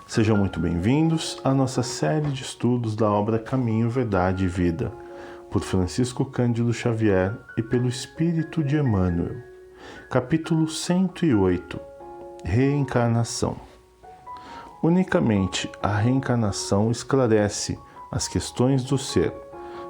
Sejam muito bem-vindos à nossa série de estudos da obra Caminho, Verdade e Vida, por Francisco Cândido Xavier e pelo Espírito de Emmanuel. Capítulo 108. Reencarnação. Unicamente a reencarnação esclarece as questões do ser,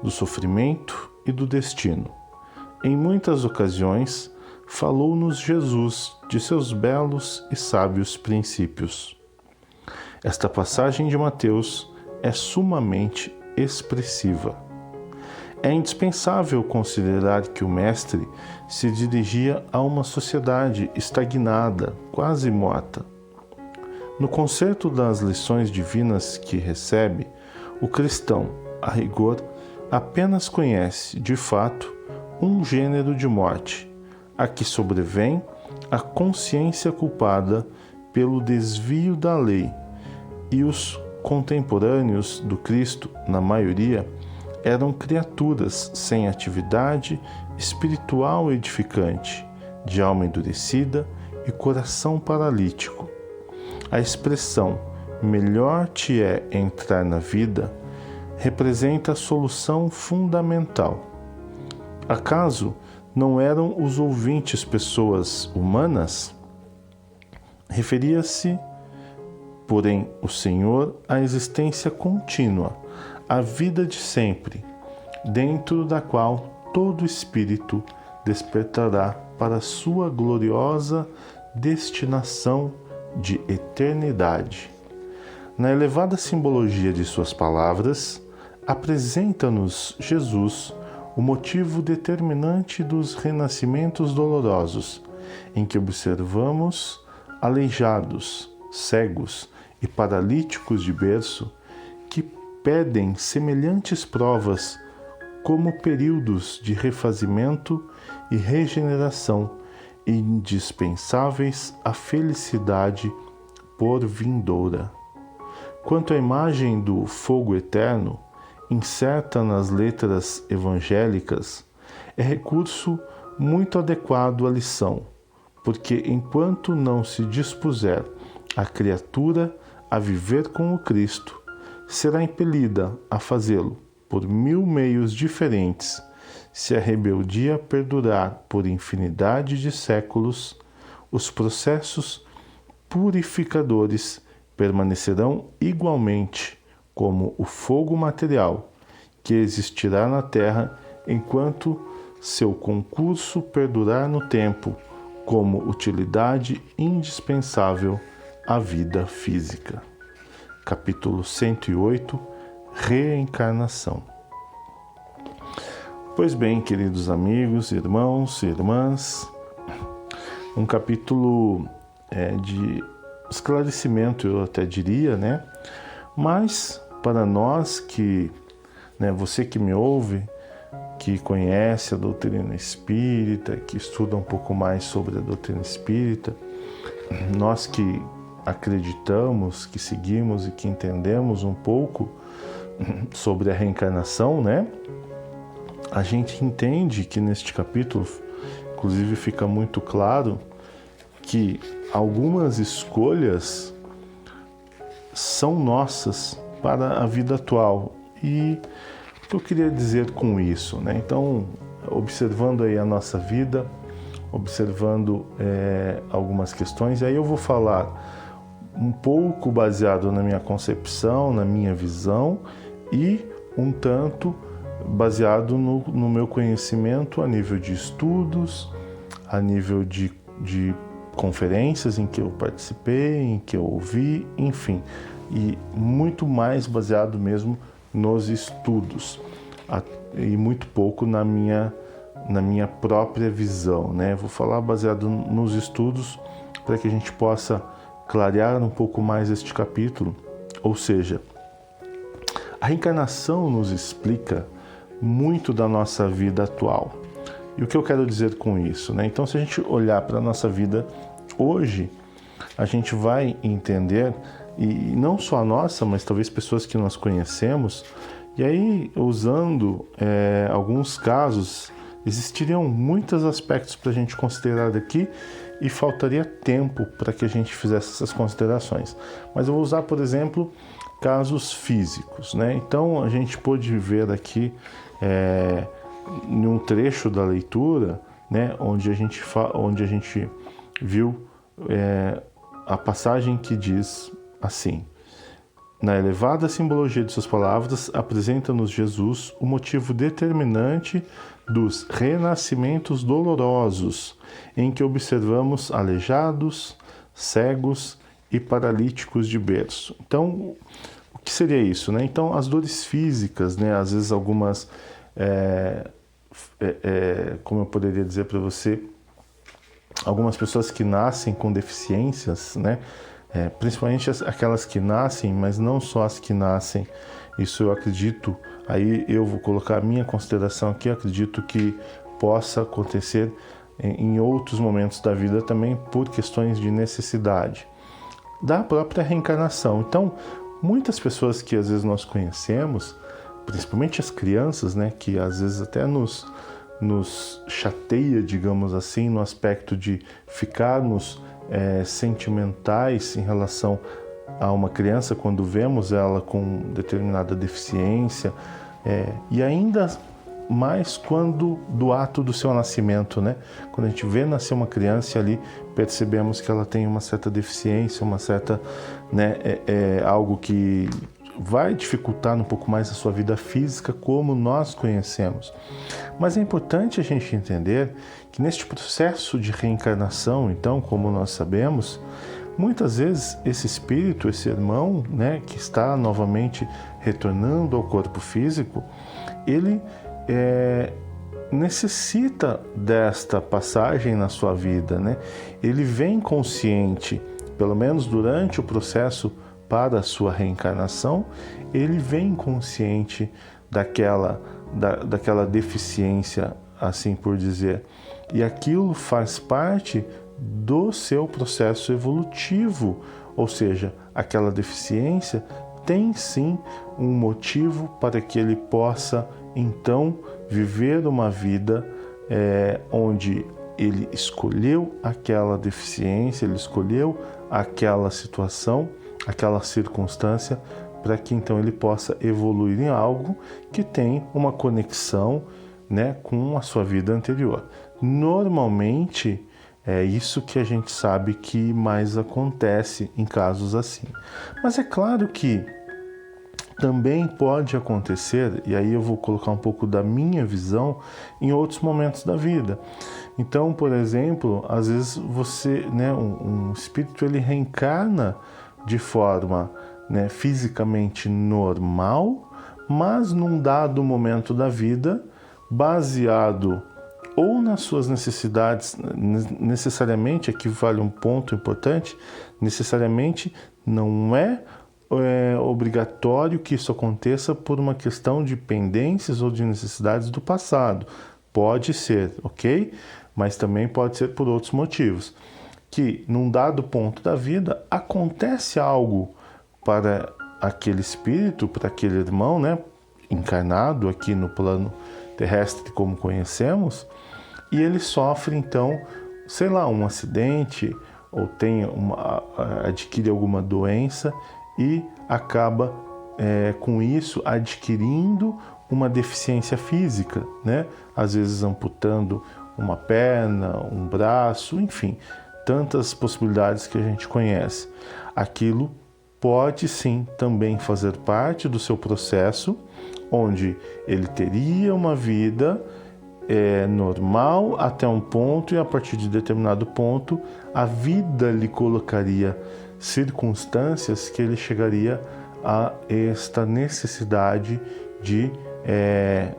do sofrimento e do destino. Em muitas ocasiões, falou-nos Jesus de seus belos e sábios princípios. Esta passagem de Mateus é sumamente expressiva. É indispensável considerar que o Mestre se dirigia a uma sociedade estagnada, quase morta. No concerto das lições divinas que recebe, o cristão, a rigor, apenas conhece, de fato, um gênero de morte, a que sobrevém a consciência culpada pelo desvio da lei, e os contemporâneos do Cristo, na maioria, eram criaturas sem atividade espiritual edificante, de alma endurecida e coração paralítico. A expressão "melhor te é entrar na vida" representa a solução fundamental. Acaso não eram os ouvintes pessoas humanas? Referia-se, porém, o Senhor à existência contínua, à vida de sempre, dentro da qual todo espírito despertará para sua gloriosa destinação de eternidade. Na elevada simbologia de suas palavras, apresenta-nos Jesus o motivo determinante dos renascimentos dolorosos, em que observamos aleijados, cegos e paralíticos de berço que pedem semelhantes provas como períodos de refazimento e regeneração indispensáveis à felicidade por vindoura. Quanto à imagem do fogo eterno, incerta nas letras evangélicas, é recurso muito adequado à lição, porque enquanto não se dispuser a criatura a viver com o Cristo, será impelida a fazê-lo por 1000 meios diferentes. Se a rebeldia perdurar por infinidade de séculos, os processos purificadores permanecerão igualmente como o fogo material que existirá na terra enquanto seu concurso perdurar no tempo como utilidade indispensável à vida física. Capítulo 108. Reencarnação. Pois bem, queridos amigos, irmãos e irmãs, um capítulo de esclarecimento, eu até diria, né? Mas para nós que, você que me ouve, que conhece a doutrina espírita, que estuda um pouco mais sobre a doutrina espírita, nós que acreditamos, que seguimos e que entendemos um pouco sobre a reencarnação, a gente entende que neste capítulo, inclusive, fica muito claro que algumas escolhas são nossas para a vida atual. E o que eu queria dizer com isso, Então, observando aí a nossa vida, observando algumas questões, aí eu vou falar um pouco baseado na minha concepção, na minha visão, e um tanto baseado no meu conhecimento a nível de estudos, a nível de conferências em que eu participei, em que eu ouvi, enfim, e muito mais baseado mesmo nos estudos, e muito pouco na minha própria visão, Vou falar baseado nos estudos para que a gente possa clarear um pouco mais este capítulo. Ou seja, a reencarnação nos explica muito da nossa vida atual. E o que eu quero dizer com isso, Então, se a gente olhar para a nossa vida hoje, a gente vai entender, e não só a nossa, mas talvez pessoas que nós conhecemos, e aí, usando alguns casos, existiriam muitos aspectos para a gente considerar aqui, e faltaria tempo para que a gente fizesse essas considerações. Mas eu vou usar, por exemplo, casos físicos, né? Então a gente pôde ver aqui em um trecho da leitura, né, onde a gente viu a passagem que diz assim: na elevada simbologia de suas palavras, apresenta-nos Jesus o motivo determinante dos renascimentos dolorosos, em que observamos aleijados, cegos e paralíticos de berço. Então, o que seria isso, né? Então, as dores físicas, né? Às vezes algumas, como eu poderia dizer para você, algumas pessoas que nascem com deficiências, né? Principalmente aquelas que nascem, mas não só as que nascem. Isso eu acredito, aí eu vou colocar a minha consideração aqui, acredito que possa acontecer em outros momentos da vida também por questões de necessidade da própria reencarnação. Então, muitas pessoas que às vezes nós conhecemos, principalmente as crianças, né, que às vezes até nos chateia, digamos assim, no aspecto de ficarmos sentimentais em relação a uma criança quando vemos ela com determinada deficiência, e ainda mais quando do ato do seu nascimento, né? Quando a gente vê nascer uma criança ali, percebemos que ela tem uma certa deficiência, uma certa, né, algo que vai dificultar um pouco mais a sua vida física como nós conhecemos. Mas é importante a gente entender que neste processo de reencarnação, então, como nós sabemos, muitas vezes esse espírito, esse irmão, né, que está novamente retornando ao corpo físico, ele necessita desta passagem na sua vida, né? Ele vem consciente, pelo menos durante o processo para a sua reencarnação, ele vem consciente daquela deficiência, assim por dizer. E aquilo faz parte do seu processo evolutivo, ou seja, aquela deficiência tem sim um motivo para que ele possa então viver uma vida onde ele escolheu aquela deficiência, ele escolheu aquela situação, aquela circunstância, para que então ele possa evoluir em algo que tem uma conexão, né, com a sua vida anterior. Normalmente é isso que a gente sabe que mais acontece em casos assim. Mas é claro que também pode acontecer, e aí eu vou colocar um pouco da minha visão, em outros momentos da vida. Então, por exemplo, às vezes você, né, um espírito, ele reencarna de forma, né, fisicamente normal, mas num dado momento da vida, baseado ou nas suas necessidades, necessariamente, aqui vale um ponto importante, necessariamente não é obrigatório que isso aconteça por uma questão de pendências ou de necessidades do passado. Pode ser, ok? Mas também pode ser por outros motivos. Que num dado ponto da vida acontece algo para aquele espírito, para aquele irmão, né, encarnado aqui no plano terrestre como conhecemos, e ele sofre então, sei lá, um acidente ou adquire alguma doença e acaba com isso adquirindo uma deficiência física, né? Às vezes amputando uma perna, um braço, enfim, tantas possibilidades que a gente conhece. Aquilo pode sim também fazer parte do seu processo, onde ele teria uma vida normal até um ponto, e a partir de determinado ponto a vida lhe colocaria circunstâncias que ele chegaria a esta necessidade de,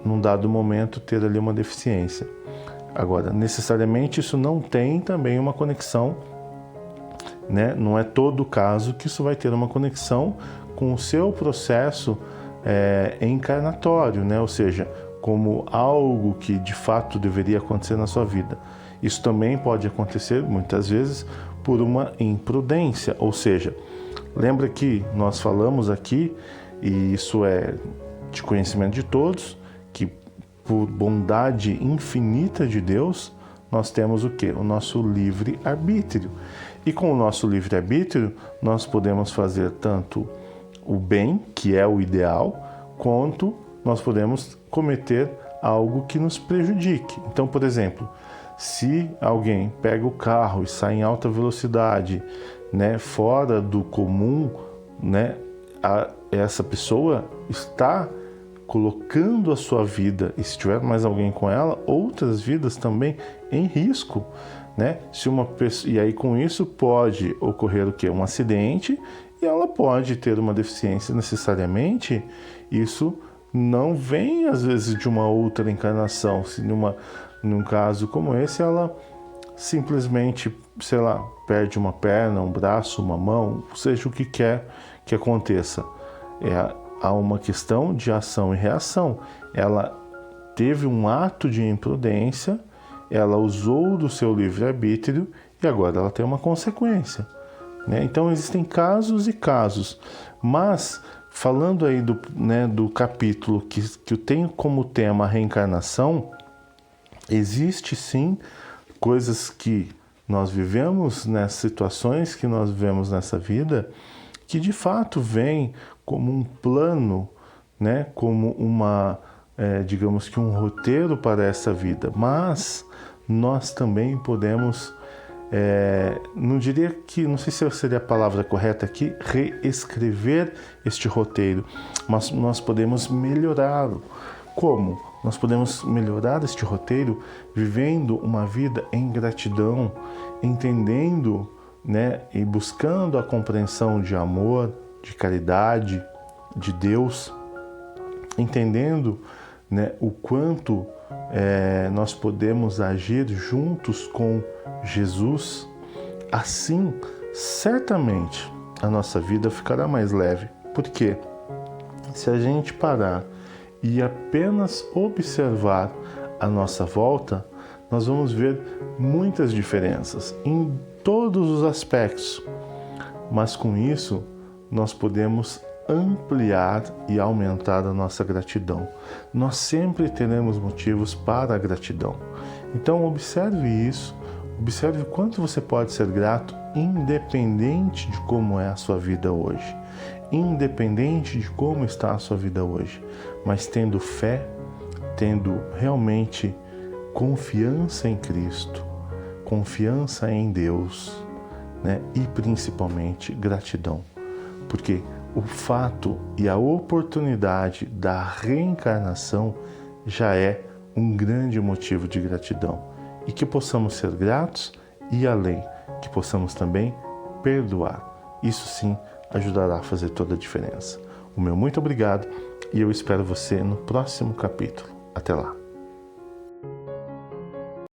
num dado momento, ter ali uma deficiência. Agora, necessariamente isso não tem também uma conexão, né? Não é todo caso que isso vai ter uma conexão com o seu processo encarnatório, né? Ou seja, como algo que de fato deveria acontecer na sua vida. Isso também pode acontecer muitas vezes por uma imprudência, ou seja, lembra que nós falamos aqui, e isso é de conhecimento de todos, que por bondade infinita de Deus, nós temos o quê? O nosso livre-arbítrio. E com o nosso livre-arbítrio, nós podemos fazer tanto o bem, que é o ideal, quanto nós podemos cometer algo que nos prejudique. Então, por exemplo, se alguém pega o carro e sai em alta velocidade, né, fora do comum, né, essa pessoa está colocando a sua vida, e se tiver mais alguém com ela, outras vidas também em risco, né? Se uma pessoa, e aí com isso pode ocorrer o quê? Um acidente, e ela pode ter uma deficiência necessariamente. Isso não vem às vezes de uma outra encarnação. Se num caso como esse ela simplesmente, sei lá, perde uma perna, um braço, uma mão, seja o que quer que aconteça, há uma questão de ação e reação. Ela teve um ato de imprudência, ela usou do seu livre-arbítrio e agora ela tem uma consequência, né? Então existem casos e casos, mas falando aí do capítulo que eu tenho como tema a reencarnação, existe sim coisas que nós vivemos, nessas situações que nós vivemos nessa vida, que de fato vem como um plano, né? Como digamos que um roteiro para essa vida, mas nós também podemos, não sei se seria a palavra correta aqui, reescrever este roteiro, mas nós podemos melhorá-lo. Como? Nós podemos melhorar este roteiro vivendo uma vida em gratidão, entendendo, né, e buscando a compreensão de amor, de caridade, de Deus, entendendo, né, o quanto nós podemos agir juntos com Jesus. Assim, certamente, a nossa vida ficará mais leve. Porque se a gente parar e apenas observar a nossa volta, nós vamos ver muitas diferenças em todos os aspectos. Mas com isso, nós podemos ampliar e aumentar a nossa gratidão. Nós sempre teremos motivos para a gratidão. Então observe isso, observe quanto você pode ser grato, independente de como é a sua vida hoje, independente de como está a sua vida hoje, mas tendo fé, tendo realmente confiança em Cristo, confiança em Deus, né? E principalmente gratidão, porque o fato e a oportunidade da reencarnação já é um grande motivo de gratidão. E que possamos ser gratos e além, que possamos também perdoar. Isso sim ajudará a fazer toda a diferença. O meu muito obrigado e eu espero você no próximo capítulo. Até lá!